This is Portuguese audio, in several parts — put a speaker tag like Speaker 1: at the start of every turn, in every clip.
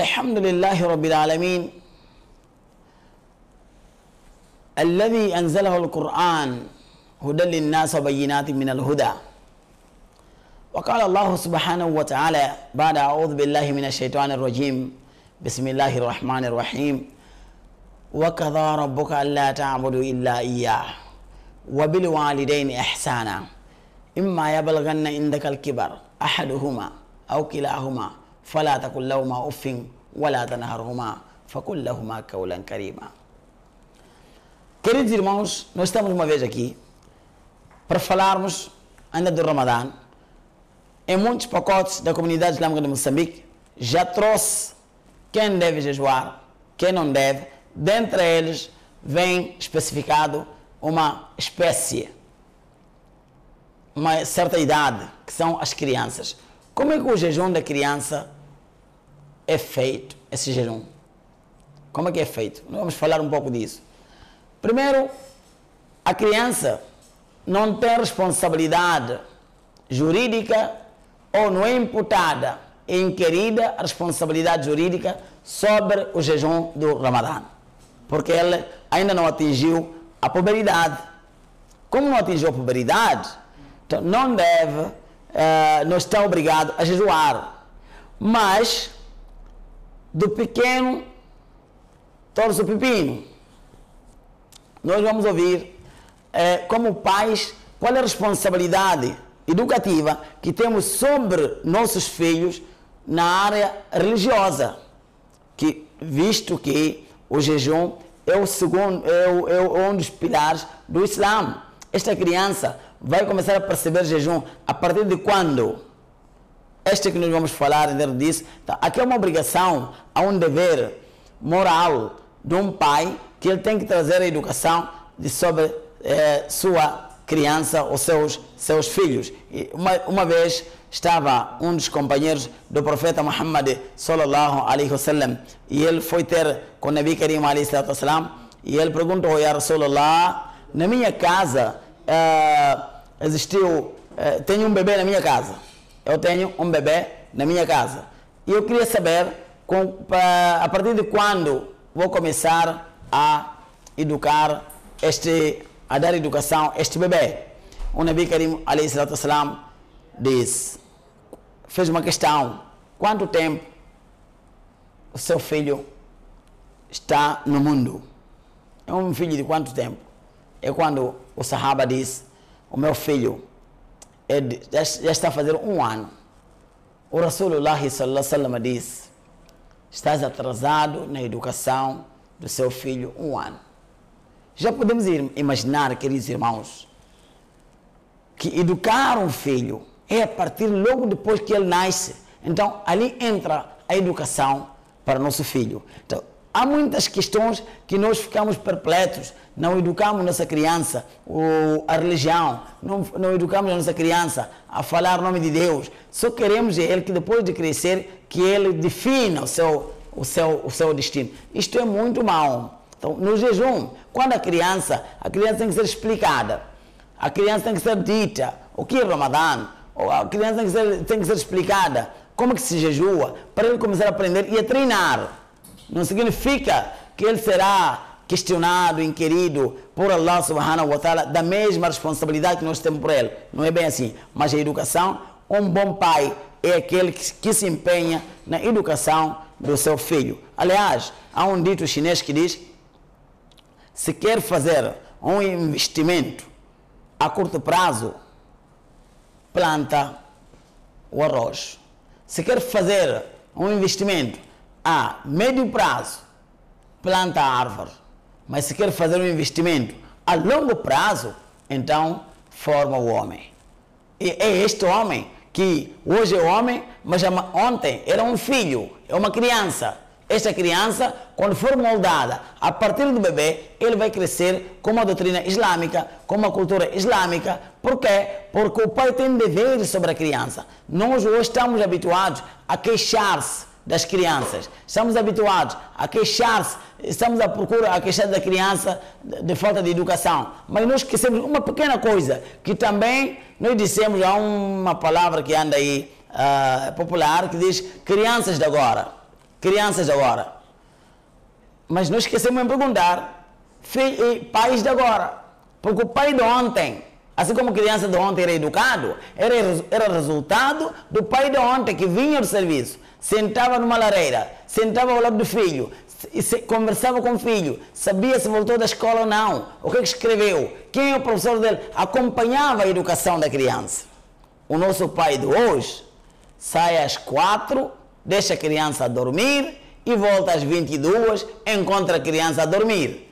Speaker 1: الحمد لله رب العالمين الذي أنزله القرآن هدى للناس وبينات من الهدى. وقال الله سبحانه وتعالى بعد أعوذ بالله من الشيطان الرجيم بسم الله الرحمن الرحيم وقضى ربك ألا تعبدوا إلا إياه وبالوالدين إحسانا إما يبلغن عندك الكبر أحدهما أو كلاهما فلا تقل لهما أف ولا تنهرهما فقل لهما قولا كريما. Queridos irmãos, nós estamos uma vez aqui para falarmos ainda do Ramadã. Em muitos pacotes da comunidade islâmica de Moçambique já trouxe quem deve jejuar, quem não deve. Dentre eles vem especificado uma espécie, uma certa idade, que são as crianças. Como é que o jejum da criança é feito, esse jejum? Como é que é feito? Nós vamos falar um pouco disso. Primeiro, a criança não tem responsabilidade jurídica ou não é imputada e inquirida a responsabilidade jurídica sobre o jejum do Ramadã, porque ele ainda não atingiu a puberdade. Como não atingiu a puberdade, então não deve, não está obrigado a jejuar. Mas do pequeno torce o pepino. Nós vamos ouvir como pais qual é a responsabilidade educativa que temos sobre nossos filhos na área religiosa, que visto que o jejum é o segundo, é um dos pilares do Islã. Esta criança vai começar a perceber jejum a partir de quando? Este que nós vamos falar dentro disso. Então, aqui é uma obrigação, há um dever moral de um pai que ele tem que trazer a educação sobre sua criança ou seus filhos. E uma vez estava um dos companheiros do profeta Muhammad sallallahu alaihi wasallam e ele foi ter com o Nabi Karim alaihi salatu wasalam e ele perguntou: Ya Rasulullah, na minha casa tenho um bebê na minha casa. Eu tenho um bebê na minha casa e eu queria saber a partir de quando vou começar a educar a dar educação a este bebê. O Nabi Karim alaihi salatu wasalam fez uma questão: quanto tempo o seu filho está no mundo? É um filho de quanto tempo? É quando o Sahaba diz: o meu filho já está a fazer 1 ano. O Rasulullah sallallahu alaihi wasallam diz: estás atrasado na educação do seu filho 1 ano. Já podemos imaginar, queridos irmãos, que educar um filho é a partir logo depois que ele nasce. Então, ali entra a educação para nosso filho. Então, há muitas questões que nós ficamos perplexos. Não educamos nossa criança a religião, não educamos a nossa criança a falar o nome de Deus. Só queremos ele que depois de crescer, que ele defina o seu destino. Isto é muito mau. Então, no jejum, quando a criança tem que ser explicada, a criança tem que ser dita o que é Ramadã, a criança tem que ser explicada como que se jejua, para ele começar a aprender e a treinar. Não significa que ele será questionado, inquirido por Allah subhanahu wa ta'ala da mesma responsabilidade que nós temos por ele. Não é bem assim. Mas a educação, um bom pai é aquele que se empenha na educação do seu filho. Aliás, há um dito chinês que diz: se quer fazer um investimento a curto prazo, planta o arroz. Se quer fazer um investimento a médio prazo, planta a árvore. Mas se quer fazer um investimento a longo prazo, então forma o homem. E é este homem que hoje é homem, mas ontem era um filho, é uma criança. Esta criança, quando for moldada a partir do bebê, ele vai crescer com uma doutrina islâmica, com uma cultura islâmica. Por quê? Porque o pai tem deveres sobre a criança. Nós hoje estamos habituados a queixar-se das crianças. Estamos habituados a queixar-se, estamos à procura a queixar da criança de falta de educação. Mas nós esquecemos uma pequena coisa, que também nós dissemos, há uma palavra que anda aí popular, que diz crianças de agora. crianças agora. Mas não esquecemos de perguntar, pais de agora. Porque o pai de ontem, assim como a criança de ontem era educado, era resultado do pai de ontem que vinha do serviço, sentava numa lareira, sentava ao lado do filho, conversava com o filho, sabia se voltou da escola ou não, o que escreveu, quem é o professor dele, acompanhava a educação da criança. O nosso pai de hoje sai às 4, deixa a criança a dormir e volta às 22, encontra a criança a dormir.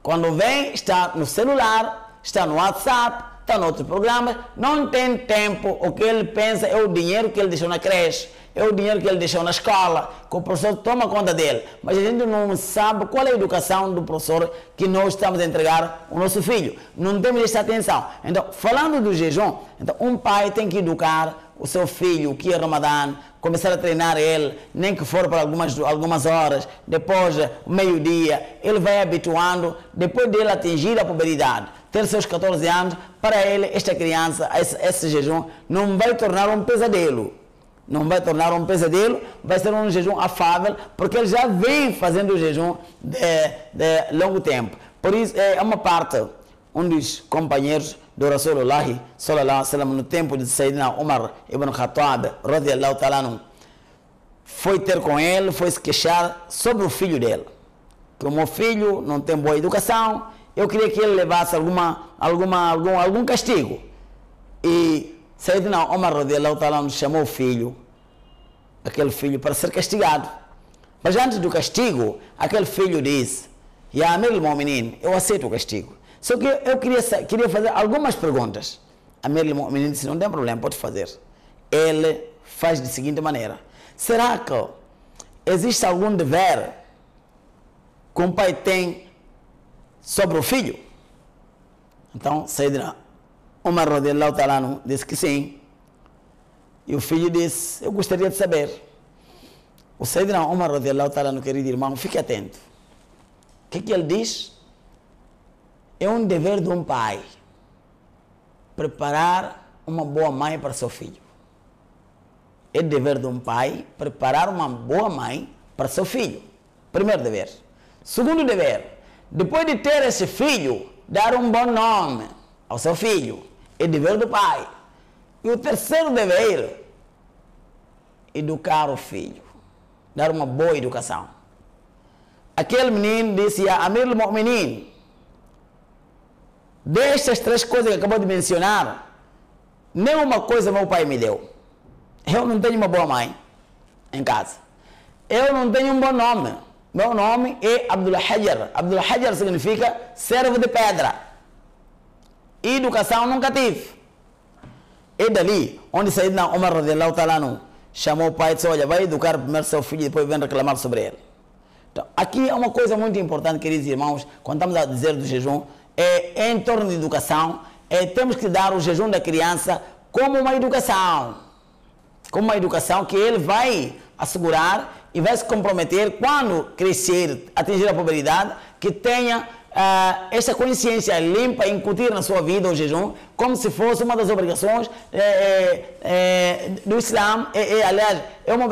Speaker 1: Quando vem, está no celular, está no WhatsApp, está no outro programa, não tem tempo. O que ele pensa é o dinheiro que ele deixou na creche, é o dinheiro que ele deixou na escola, que o professor toma conta dele. Mas a gente não sabe qual é a educação do professor que nós estamos a entregar ao nosso filho. Não temos esta atenção. Então, falando do jejum, então, um pai tem que educar o seu filho, que é Ramadã, começar a treinar ele, nem que for por algumas horas, depois, meio-dia, ele vai habituando, depois dele atingir a puberdade, ter seus 14 anos, para ele, esta criança, esse jejum, não vai tornar um pesadelo. Não vai tornar um pesadelo, vai ser um jejum afável, porque ele já vem fazendo o jejum de longo tempo. Por isso, é uma parte, um dos companheiros do Rasulullah sallallahu alaihi wasallam no tempo de Sayyidina Umar ibn Khattab radiyallahu ta'ala anhu, foi ter com ele, foi se queixar sobre o filho dele, que o meu filho não tem boa educação, eu queria que ele levasse algum castigo. E Sayyidina Umar radiyallahu ta'ala anhu chamou o filho, aquele filho, para ser castigado. Mas antes do castigo, aquele filho disse: Ya Amir al-Mu'minin, eu aceito o castigo. Só que eu queria fazer algumas perguntas. Amir al-Mu'minin disse: não tem problema, pode fazer. Ele faz da seguinte maneira: será que existe algum dever que um pai tem sobre o filho? Então, Sayyidina Umar radiyallahu ta'ala anhu disse que sim. E o filho disse: eu gostaria de saber. O Sayyidina Umar radiyallahu ta'ala anhu, querido irmão, fique atento. O que ele diz? É um dever de um pai preparar uma boa mãe para seu filho. É dever de um pai preparar uma boa mãe para seu filho. Primeiro dever. Segundo dever, depois de ter esse filho, dar um bom nome ao seu filho. É dever do pai. E o terceiro dever, educar o filho. Dar uma boa educação. Aquele menino disse: Ya Amir al-Mu'minin, destas 3 coisas que acabou de mencionar, nenhuma coisa meu pai me deu. Eu não tenho uma boa mãe em casa. Eu não tenho um bom nome. Meu nome é Abdul Hajar. Abdul Hajar significa servo de pedra. Educação nunca tive. É dali onde Sayyidina Umar radiyallahu ta'ala anhu chamou o pai e disse: olha, vai educar primeiro seu filho e depois vem reclamar sobre ele. Então, aqui é uma coisa muito importante, queridos irmãos, quando estamos a dizer do jejum, é em torno de educação, temos que dar o jejum da criança como uma educação que ele vai assegurar e vai se comprometer quando crescer, atingir a puberdade, que tenha essa consciência limpa, incutir na sua vida o jejum, como se fosse uma das obrigações do Islã. Aliás, é uma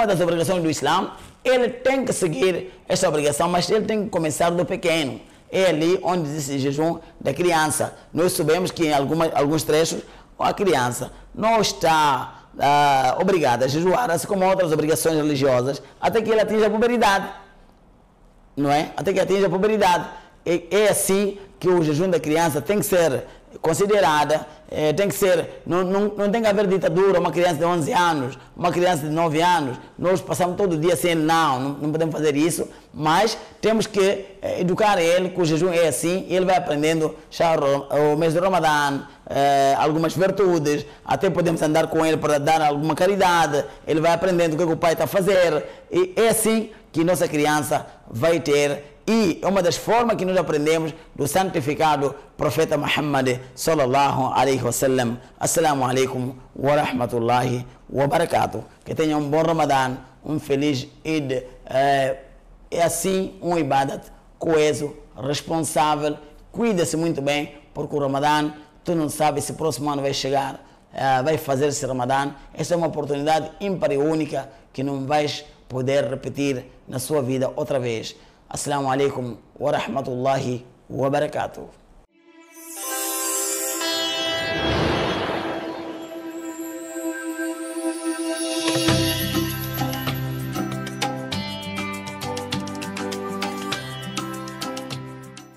Speaker 1: das obrigações do Islã. Ele tem que seguir essa obrigação, mas ele tem que começar do pequeno. É ali onde diz o jejum da criança. Nós sabemos que em alguns trechos a criança não está obrigada a jejuar, assim como outras obrigações religiosas, até que ele atinja a puberdade. Não é? Até que atinja a puberdade. É assim que o jejum da criança tem que ser considerada, tem que ser, não tem que haver ditadura. Uma criança de 11 anos, uma criança de 9 anos, nós passamos todo dia sem, não podemos fazer isso, mas temos que educar ele que o jejum é assim, e ele vai aprendendo já o mês de Ramadã, algumas virtudes, até podemos andar com ele para dar alguma caridade, ele vai aprendendo o que o pai está a fazer, e é assim que nossa criança vai ter. E é uma das formas que nós aprendemos do santificado profeta Muhammad sallallahu alaihi wasallam. Assalamu alaikum wa rahmatullahi wa barakatuh. Que tenha um bom Ramadã, um feliz Eid. É assim um ibadat coeso, responsável, cuida-se muito bem, porque o Ramadã, tu não sabes se o próximo ano vai chegar, vai fazer esse Ramadã. Essa é uma oportunidade ímpar e única que não vais poder repetir na sua vida outra vez. Assalamu alaikum wa rahmatullahi wa barakatuh.